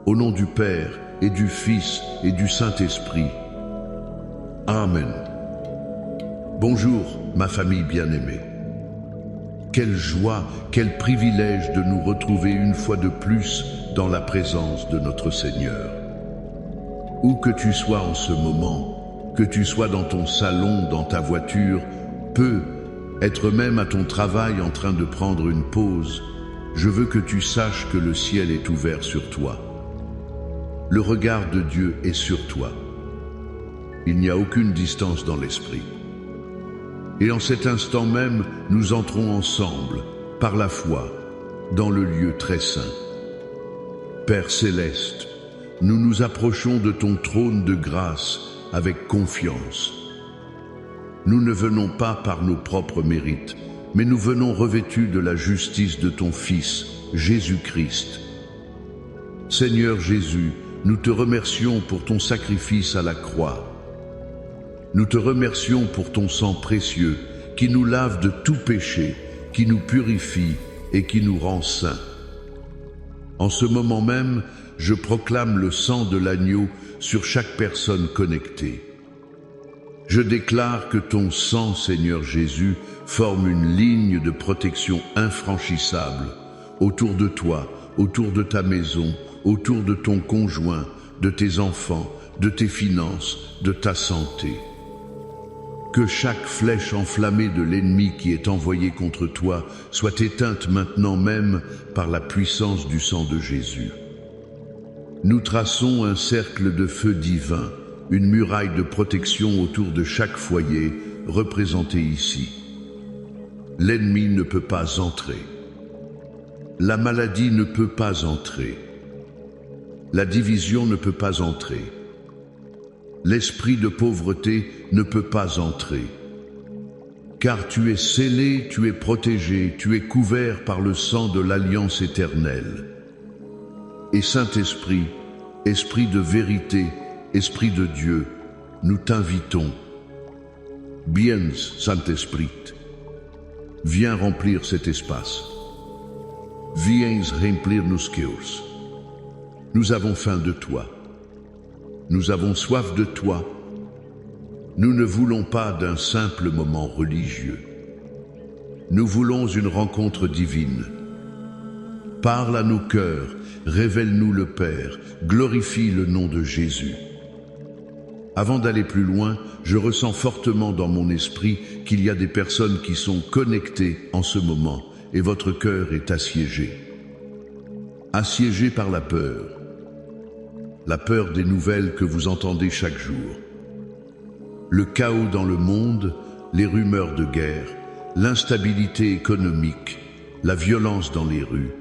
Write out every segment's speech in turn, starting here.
Au nom du Père et du Fils et du Saint-Esprit. Amen. Bonjour, ma famille bien-aimée. Quelle joie, quel privilège de nous retrouver une fois de plus dans la présence de notre Seigneur. Où que tu sois en ce moment, que tu sois dans ton salon, dans ta voiture, être même à ton travail en train de prendre une pause, je veux que tu saches que le ciel est ouvert sur toi. Le regard de Dieu est sur toi. Il n'y a aucune distance dans l'esprit. Et en cet instant même, nous entrons ensemble, par la foi, dans le lieu très saint. Père céleste, nous nous approchons de ton trône de grâce avec confiance. Nous ne venons pas par nos propres mérites, mais nous venons revêtus de la justice de ton Fils, Jésus-Christ. Seigneur Jésus, nous te remercions pour ton sacrifice à la croix. Nous te remercions pour ton sang précieux qui nous lave de tout péché, qui nous purifie et qui nous rend saints. En ce moment même, je proclame le sang de l'agneau sur chaque personne connectée. Je déclare que ton sang, Seigneur Jésus, forme une ligne de protection infranchissable autour de toi, autour de ta maison, autour de ton conjoint, de tes enfants, de tes finances, de ta santé. Que chaque flèche enflammée de l'ennemi qui est envoyée contre toi soit éteinte maintenant même par la puissance du sang de Jésus. Nous traçons un cercle de feu divin, une muraille de protection autour de chaque foyer représenté ici. L'ennemi ne peut pas entrer. La maladie ne peut pas entrer. La division ne peut pas entrer. L'esprit de pauvreté ne peut pas entrer. Car tu es scellé, tu es protégé, tu es couvert par le sang de l'alliance éternelle. Et Saint-Esprit, Esprit de vérité, Esprit de Dieu, nous t'invitons. Viens, Saint-Esprit, viens remplir cet espace. Viens remplir nos cœurs. Nous avons faim de toi. Nous avons soif de toi. Nous ne voulons pas d'un simple moment religieux. Nous voulons une rencontre divine. Parle à nos cœurs, révèle-nous le Père, glorifie le nom de Jésus. Avant d'aller plus loin, je ressens fortement dans mon esprit qu'il y a des personnes qui sont connectées en ce moment et votre cœur est assiégé. Assiégé par la peur des nouvelles que vous entendez chaque jour. Le chaos dans le monde, les rumeurs de guerre, l'instabilité économique, la violence dans les rues.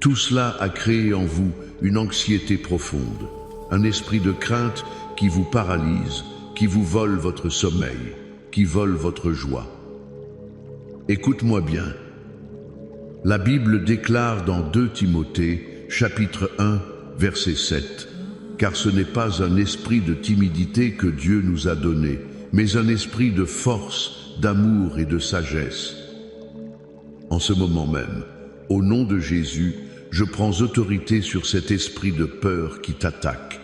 Tout cela a créé en vous une anxiété profonde, un esprit de crainte qui vous paralyse, qui vous vole votre sommeil, qui vole votre joie. Écoute-moi bien. La Bible déclare dans 2 Timothée, chapitre 1, verset 7, « Car ce n'est pas un esprit de timidité que Dieu nous a donné, mais un esprit de force, d'amour et de sagesse. » En ce moment même, au nom de Jésus, je prends autorité sur cet esprit de peur qui t'attaque.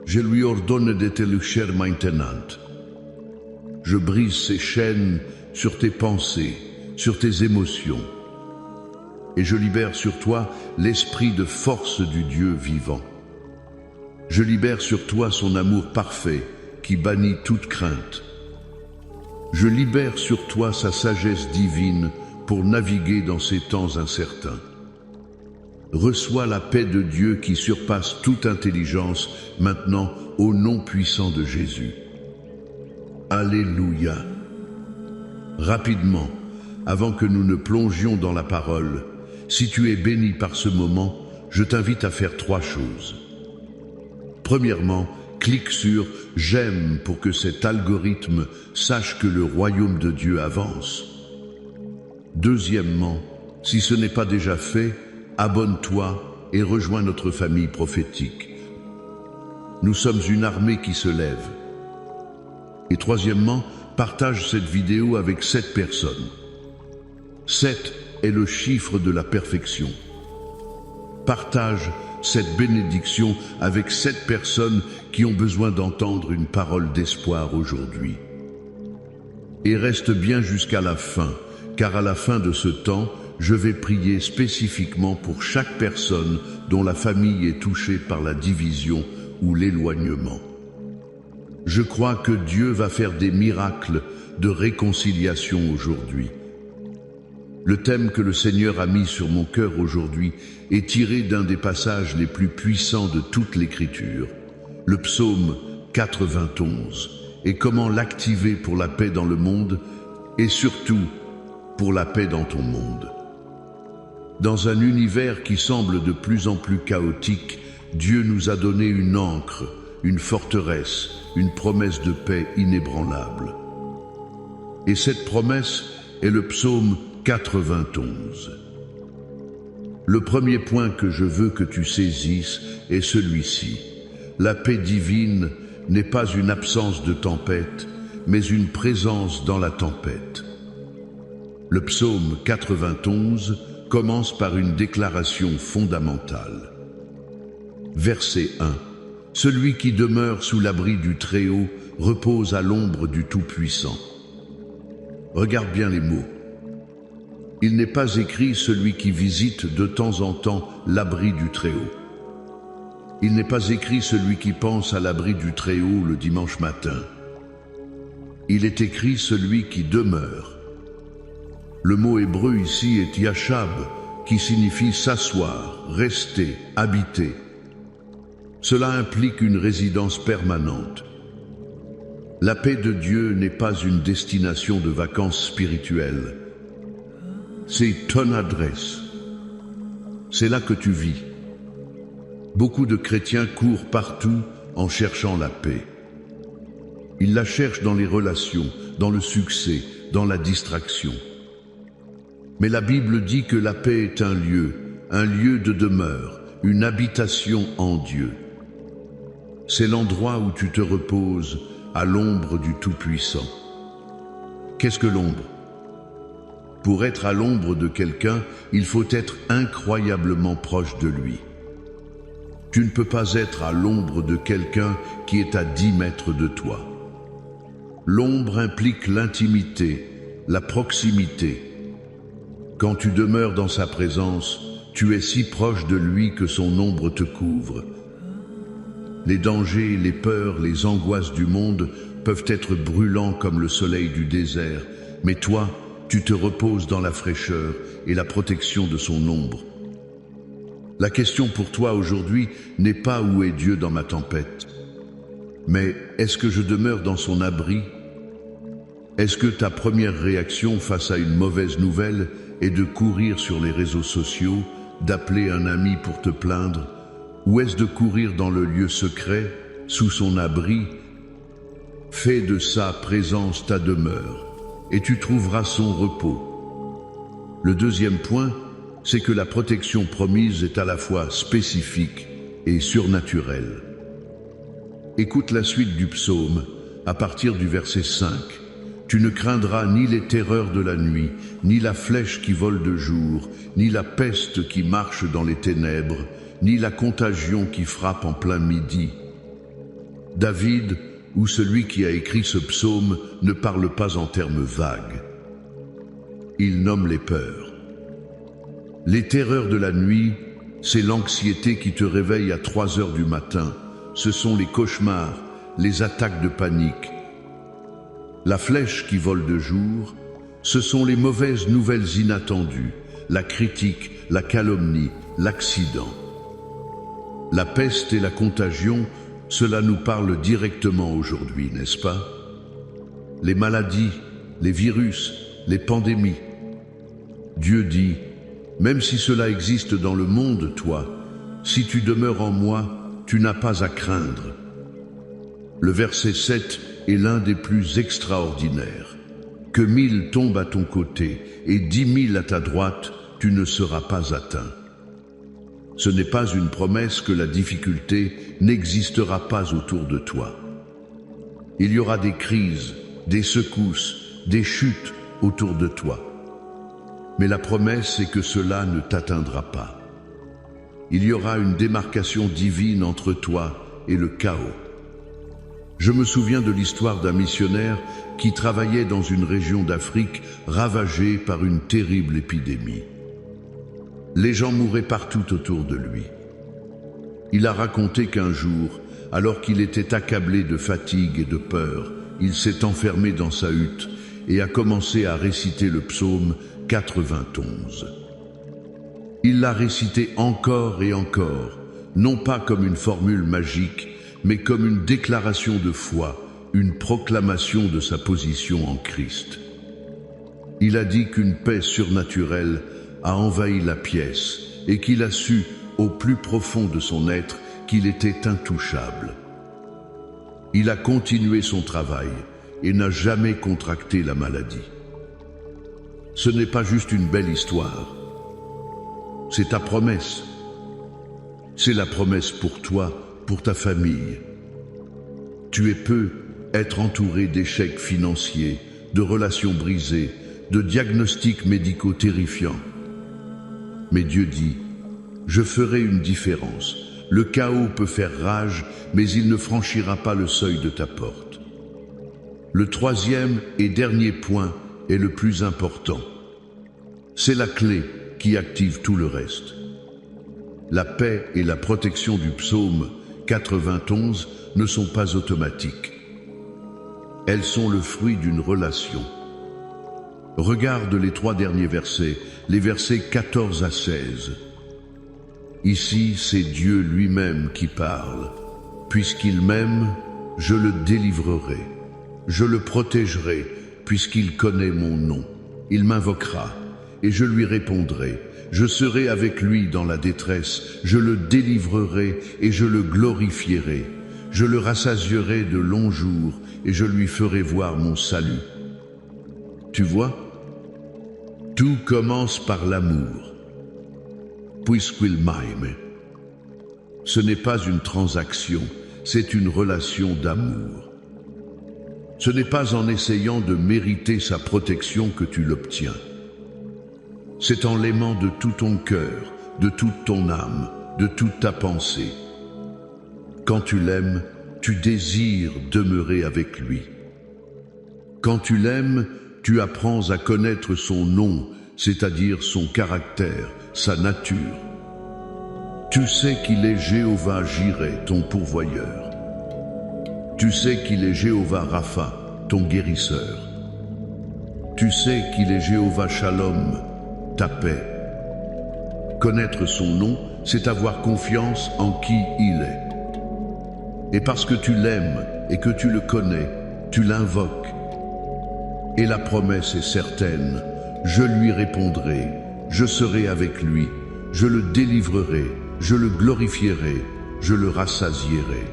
Je lui ordonne de te lâcher maintenant. Je brise ces chaînes sur tes pensées, sur tes émotions. Et je libère sur toi l'esprit de force du Dieu vivant. Je libère sur toi son amour parfait qui bannit toute crainte. Je libère sur toi sa sagesse divine pour naviguer dans ces temps incertains. Reçois la paix de Dieu qui surpasse toute intelligence maintenant au nom puissant de Jésus. Alléluia. Rapidement, avant que nous ne plongions dans la parole, si tu es béni par ce moment, je t'invite à faire 3 choses. Premièrement, clique sur « J'aime » pour que cet algorithme sache que le royaume de Dieu avance. Deuxièmement, si ce n'est pas déjà fait, abonne-toi et rejoins notre famille prophétique. Nous sommes une armée qui se lève. Et troisièmement, partage cette vidéo avec 7 personnes. 7 est le chiffre de la perfection. Partage cette bénédiction avec 7 personnes qui ont besoin d'entendre une parole d'espoir aujourd'hui. Et reste bien jusqu'à la fin, car à la fin de ce temps, je vais prier spécifiquement pour chaque personne dont la famille est touchée par la division ou l'éloignement. Je crois que Dieu va faire des miracles de réconciliation aujourd'hui. Le thème que le Seigneur a mis sur mon cœur aujourd'hui est tiré d'un des passages les plus puissants de toute l'Écriture, le psaume 91, et comment l'activer pour la paix dans le monde et surtout pour la paix dans ton monde. Dans un univers qui semble de plus en plus chaotique, Dieu nous a donné une ancre, une forteresse, une promesse de paix inébranlable. Et cette promesse est le psaume 91. Le premier point que je veux que tu saisisses est celui-ci. La paix divine n'est pas une absence de tempête, mais une présence dans la tempête. Le psaume 91 commence par une déclaration fondamentale. Verset 1. Celui qui demeure sous l'abri du Très-Haut repose à l'ombre du Tout-Puissant. Regarde bien les mots. Il n'est pas écrit celui qui visite de temps en temps l'abri du Très-Haut. Il n'est pas écrit celui qui pense à l'abri du Très-Haut le dimanche matin. Il est écrit celui qui demeure. Le mot hébreu ici est yashab, qui signifie s'asseoir, rester, habiter. Cela implique une résidence permanente. La paix de Dieu n'est pas une destination de vacances spirituelles. C'est ton adresse. C'est là que tu vis. Beaucoup de chrétiens courent partout en cherchant la paix. Ils la cherchent dans les relations, dans le succès, dans la distraction. Mais la Bible dit que la paix est un lieu de demeure, une habitation en Dieu. C'est l'endroit où tu te reposes à l'ombre du Tout-Puissant. Qu'est-ce que l'ombre? Pour être à l'ombre de quelqu'un, il faut être incroyablement proche de lui. Tu ne peux pas être à l'ombre de quelqu'un qui est à 10 mètres de toi. L'ombre implique l'intimité, la proximité. Quand tu demeures dans sa présence, tu es si proche de lui que son ombre te couvre. Les dangers, les peurs, les angoisses du monde peuvent être brûlants comme le soleil du désert, mais toi, tu te reposes dans la fraîcheur et la protection de son ombre. La question pour toi aujourd'hui n'est pas où est Dieu dans ma tempête, mais est-ce que je demeure dans son abri? Est-ce que ta première réaction face à une mauvaise nouvelle est de courir sur les réseaux sociaux, d'appeler un ami pour te plaindre, ou est-ce de courir dans le lieu secret, sous son abri? Fais de sa présence ta demeure, et tu trouveras son repos. Le deuxième point, c'est que la protection promise est à la fois spécifique et surnaturelle. Écoute la suite du psaume, à partir du verset 5. Tu ne craindras ni les terreurs de la nuit, ni la flèche qui vole de jour, ni la peste qui marche dans les ténèbres, ni la contagion qui frappe en plein midi. David, ou celui qui a écrit ce psaume, ne parle pas en termes vagues. Il nomme les peurs. Les terreurs de la nuit, c'est l'anxiété qui te réveille à 3 heures du matin. Ce sont les cauchemars, les attaques de panique. La flèche qui vole de jour, ce sont les mauvaises nouvelles inattendues, la critique, la calomnie, l'accident. La peste et la contagion, cela nous parle directement aujourd'hui, n'est-ce pas? Les maladies, les virus, les pandémies. Dieu dit, même si cela existe dans le monde, toi, si tu demeures en moi, tu n'as pas à craindre. Le verset 7 est l'un des plus extraordinaires. Que 1000 tombent à ton côté et 10 000 à ta droite, tu ne seras pas atteint. Ce n'est pas une promesse que la difficulté n'existera pas autour de toi. Il y aura des crises, des secousses, des chutes autour de toi. Mais la promesse est que cela ne t'atteindra pas. Il y aura une démarcation divine entre toi et le chaos. Je me souviens de l'histoire d'un missionnaire qui travaillait dans une région d'Afrique ravagée par une terrible épidémie. Les gens mouraient partout autour de lui. Il a raconté qu'un jour, alors qu'il était accablé de fatigue et de peur, il s'est enfermé dans sa hutte et a commencé à réciter le psaume 91. Il l'a récité encore et encore, non pas comme une formule magique, mais comme une déclaration de foi, une proclamation de sa position en Christ. Il a dit qu'une paix surnaturelle a envahi la pièce et qu'il a su, au plus profond de son être, qu'il était intouchable. Il a continué son travail et n'a jamais contracté la maladie. Ce n'est pas juste une belle histoire, c'est ta promesse. C'est la promesse pour toi, pour ta famille. Tu peux être entouré d'échecs financiers, de relations brisées, de diagnostics médicaux terrifiants. Mais Dieu dit, je ferai une différence. Le chaos peut faire rage, mais il ne franchira pas le seuil de ta porte. Le troisième et dernier point est le plus important. C'est la clé qui active tout le reste. La paix et la protection du psaume 91 ne sont pas automatiques. Elles sont le fruit d'une relation. Regarde les 3 derniers versets, les versets 14 à 16. Ici, c'est Dieu lui-même qui parle. Puisqu'il m'aime, je le délivrerai. Je le protégerai, puisqu'il connaît mon nom. Il m'invoquera, et je lui répondrai. Je serai avec lui dans la détresse. Je le délivrerai, et je le glorifierai. Je le rassasierai de longs jours, et je lui ferai voir mon salut. Tu vois? Tout commence par l'amour. Puisqu'il m'aime. Ce n'est pas une transaction, c'est une relation d'amour. Ce n'est pas en essayant de mériter sa protection que tu l'obtiens. C'est en l'aimant de tout ton cœur, de toute ton âme, de toute ta pensée. Quand tu l'aimes, tu désires demeurer avec lui. Quand tu l'aimes, tu apprends à connaître son nom, c'est-à-dire son caractère, sa nature. Tu sais qu'il est Jéhovah Jireh, ton pourvoyeur. Tu sais qu'il est Jéhovah Rapha, ton guérisseur. Tu sais qu'il est Jéhovah Shalom, ta paix. Connaître son nom, c'est avoir confiance en qui il est. Et parce que tu l'aimes et que tu le connais, tu l'invoques. Et la promesse est certaine, je lui répondrai, je serai avec lui, je le délivrerai, je le glorifierai, je le rassasierai.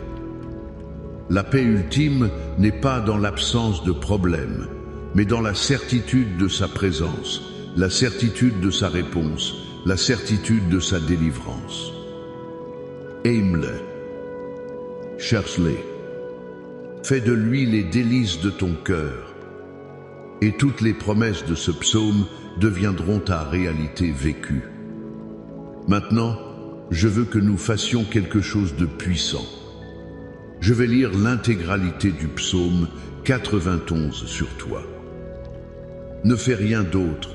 La paix ultime n'est pas dans l'absence de problèmes, mais dans la certitude de sa présence, la certitude de sa réponse, la certitude de sa délivrance. Aime-le, cherche-le, fais de lui les délices de ton cœur, et toutes les promesses de ce psaume deviendront ta réalité vécue. Maintenant, je veux que nous fassions quelque chose de puissant. Je vais lire l'intégralité du psaume 91 sur toi. Ne fais rien d'autre.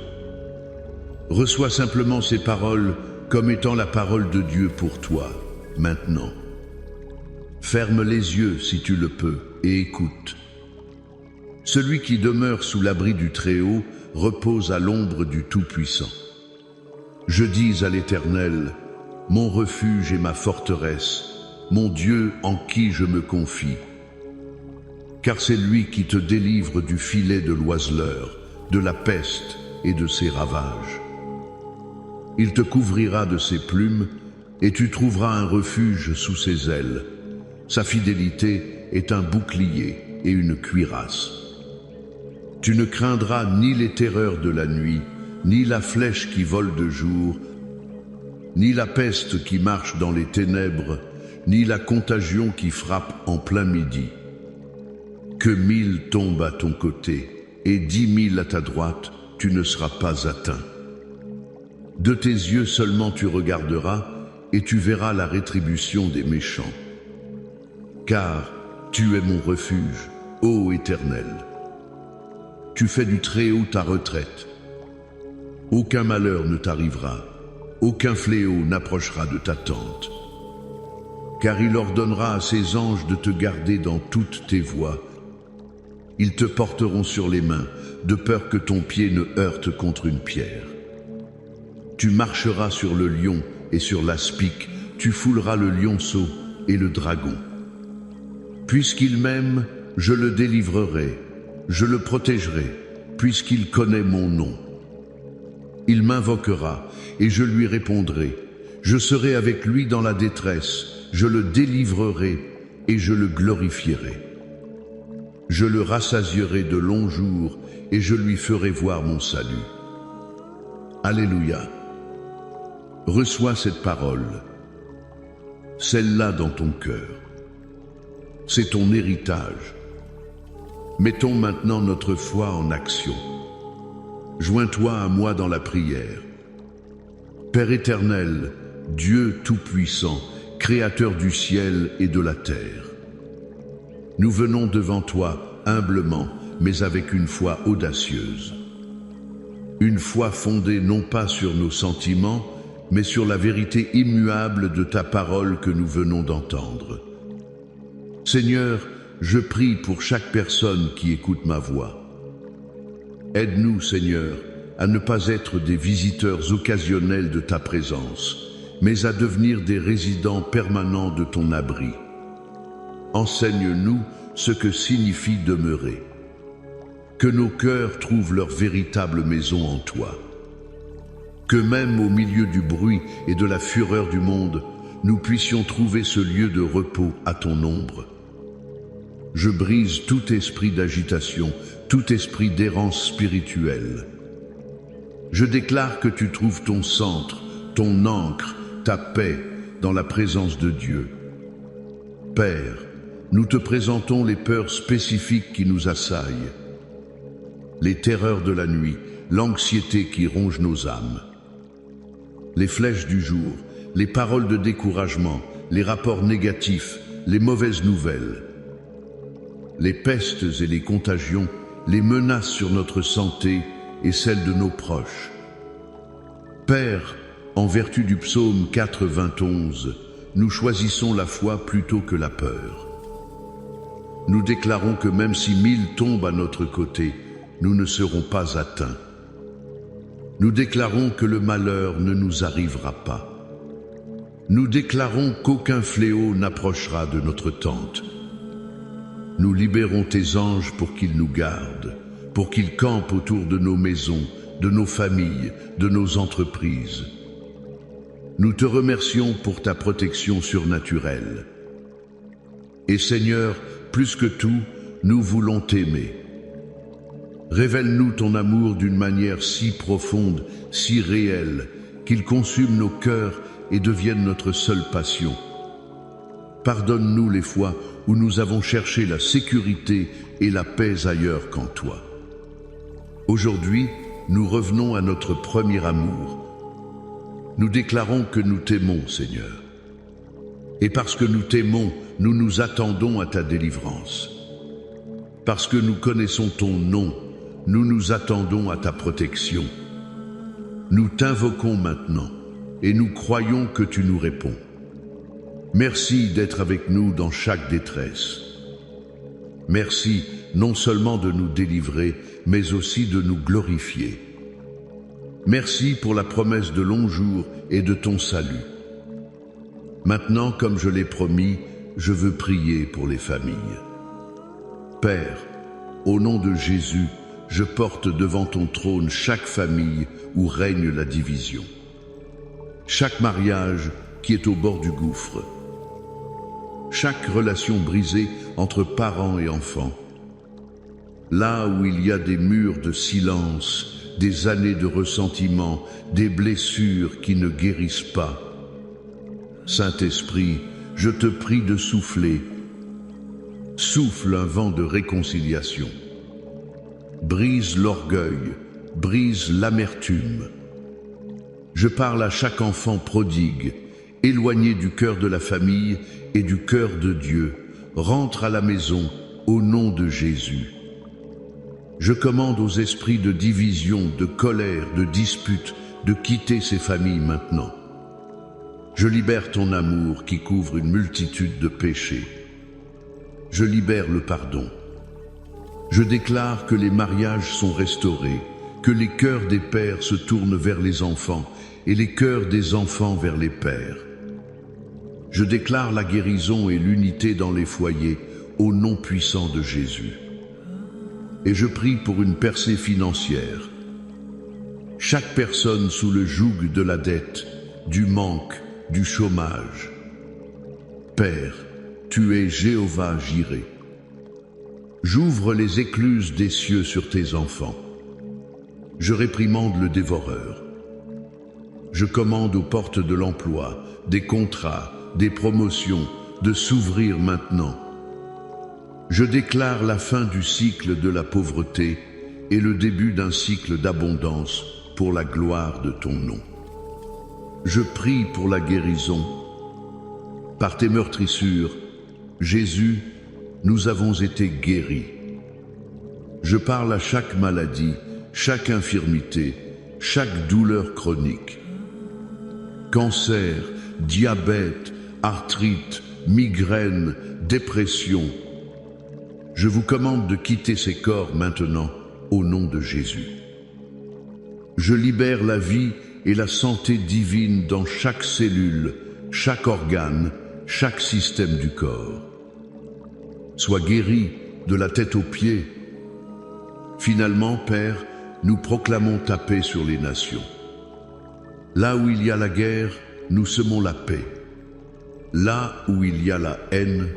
Reçois simplement ces paroles comme étant la parole de Dieu pour toi, maintenant. Ferme les yeux si tu le peux et écoute. Celui qui demeure sous l'abri du Très-Haut repose à l'ombre du Tout-Puissant. Je dis à l'Éternel, mon refuge et ma forteresse, mon Dieu en qui je me confie. Car c'est lui qui te délivre du filet de l'oiseleur, de la peste et de ses ravages. Il te couvrira de ses plumes et tu trouveras un refuge sous ses ailes. Sa fidélité est un bouclier et une cuirasse. Tu ne craindras ni les terreurs de la nuit, ni la flèche qui vole de jour, ni la peste qui marche dans les ténèbres, ni la contagion qui frappe en plein midi. Que 1000 tombent à ton côté et 10 000 à ta droite, tu ne seras pas atteint. De tes yeux seulement tu regarderas, et tu verras la rétribution des méchants. Car tu es mon refuge, ô Éternel. Tu fais du Très-Haut ta retraite. Aucun malheur ne t'arrivera, aucun fléau n'approchera de ta tente. Car il ordonnera à ses anges de te garder dans toutes tes voies. Ils te porteront sur les mains, de peur que ton pied ne heurte contre une pierre. Tu marcheras sur le lion et sur l'aspic, tu fouleras le lionceau et le dragon. Puisqu'il m'aime, je le délivrerai, je le protégerai, puisqu'il connaît mon nom. Il m'invoquera et je lui répondrai. Je serai avec lui dans la détresse, je le délivrerai et je le glorifierai. Je le rassasierai de longs jours et je lui ferai voir mon salut. Alléluia. Reçois cette parole, celle-là dans ton cœur. C'est ton héritage. Mettons maintenant notre foi en action. Joins-toi à moi dans la prière. Père éternel, Dieu tout-puissant, Créateur du ciel et de la terre, nous venons devant toi humblement, mais avec une foi audacieuse. Une foi fondée non pas sur nos sentiments, mais sur la vérité immuable de ta parole que nous venons d'entendre. Seigneur, je prie pour chaque personne qui écoute ma voix. Aide-nous, Seigneur, à ne pas être des visiteurs occasionnels de ta présence, mais à devenir des résidents permanents de ton abri. Enseigne-nous ce que signifie demeurer. Que nos cœurs trouvent leur véritable maison en toi. Que même au milieu du bruit et de la fureur du monde, nous puissions trouver ce lieu de repos à ton ombre. Je brise tout esprit d'agitation, tout esprit d'errance spirituelle. Je déclare que tu trouves ton centre, ton ancre, ta paix dans la présence de Dieu. Père, nous te présentons les peurs spécifiques qui nous assaillent, les terreurs de la nuit, l'anxiété qui ronge nos âmes, les flèches du jour, les paroles de découragement, les rapports négatifs, les mauvaises nouvelles, les pestes et les contagions, les menaces sur notre santé et celle de nos proches. Père, en vertu du psaume 4:11, nous choisissons la foi plutôt que la peur. Nous déclarons que même si 1000 tombent à notre côté, nous ne serons pas atteints. Nous déclarons que le malheur ne nous arrivera pas. Nous déclarons qu'aucun fléau n'approchera de notre tente. Nous libérons tes anges pour qu'ils nous gardent, pour qu'ils campent autour de nos maisons, de nos familles, de nos entreprises. Nous te remercions pour ta protection surnaturelle. Et Seigneur, plus que tout, nous voulons t'aimer. Révèle-nous ton amour d'une manière si profonde, si réelle, qu'il consume nos cœurs et devienne notre seule passion. Pardonne-nous les fois où nous avons cherché la sécurité et la paix ailleurs qu'en toi. Aujourd'hui, nous revenons à notre premier amour. Nous déclarons que nous t'aimons, Seigneur. Et parce que nous t'aimons, nous nous attendons à ta délivrance. Parce que nous connaissons ton nom, nous nous attendons à ta protection. Nous t'invoquons maintenant et nous croyons que tu nous réponds. Merci d'être avec nous dans chaque détresse. Merci non seulement de nous délivrer, mais aussi de nous glorifier. Merci pour la promesse de longs jours et de ton salut. Maintenant, comme je l'ai promis, je veux prier pour les familles. Père, au nom de Jésus, je porte devant ton trône chaque famille où règne la division. Chaque mariage qui est au bord du gouffre. Chaque relation brisée entre parents et enfants. Là où il y a des murs de silence, des années de ressentiment, des blessures qui ne guérissent pas. Saint-Esprit, je te prie de souffler. Souffle un vent de réconciliation. Brise l'orgueil, brise l'amertume. Je parle à chaque enfant prodigue. éloigné du cœur de la famille et du cœur de Dieu, rentre à la maison au nom de Jésus. Je commande aux esprits de division, de colère, de dispute, de quitter ces familles maintenant. Je libère ton amour qui couvre une multitude de péchés. Je libère le pardon. Je déclare que les mariages sont restaurés, que les cœurs des pères se tournent vers les enfants et les cœurs des enfants vers les pères. Je déclare la guérison et l'unité dans les foyers au nom puissant de Jésus. Et je prie pour une percée financière. Chaque personne sous le joug de la dette, du manque, du chômage. Père, tu es Jéhovah Jireh. J'ouvre les écluses des cieux sur tes enfants. Je réprimande le dévoreur. Je commande aux portes de l'emploi, des contrats, des promotions, de s'ouvrir maintenant. Je déclare la fin du cycle de la pauvreté et le début d'un cycle d'abondance pour la gloire de ton nom. Je prie pour la guérison. Par tes meurtrissures, Jésus, nous avons été guéris. Je parle à chaque maladie, chaque infirmité, chaque douleur chronique. Cancer, diabète, arthrite, migraine, dépression. Je vous commande de quitter ces corps maintenant au nom de Jésus. Je libère la vie et la santé divine dans chaque cellule, chaque organe, chaque système du corps. Sois guéri de la tête aux pieds. Finalement, Père, nous proclamons ta paix sur les nations. Là où il y a la guerre, nous semons la paix. Là où il y a la haine,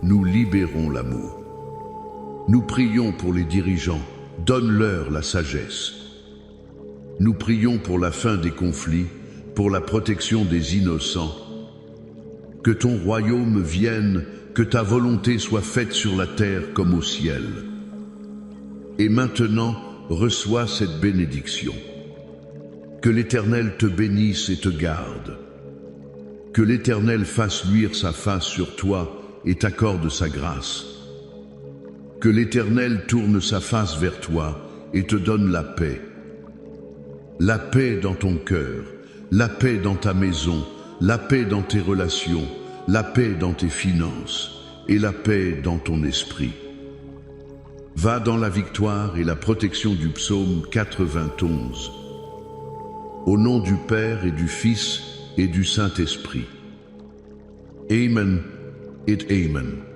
nous libérons l'amour. Nous prions pour les dirigeants, donne-leur la sagesse. Nous prions pour la fin des conflits, pour la protection des innocents. Que ton royaume vienne, que ta volonté soit faite sur la terre comme au ciel. Et maintenant, reçois cette bénédiction. Que l'Éternel te bénisse et te garde. Que l'Éternel fasse luire sa face sur toi et t'accorde sa grâce. Que l'Éternel tourne sa face vers toi et te donne la paix. La paix dans ton cœur, la paix dans ta maison, la paix dans tes relations, la paix dans tes finances et la paix dans ton esprit. Va dans la victoire et la protection du psaume 91. Au nom du Père et du Fils et du Saint-Esprit. Amen et Amen.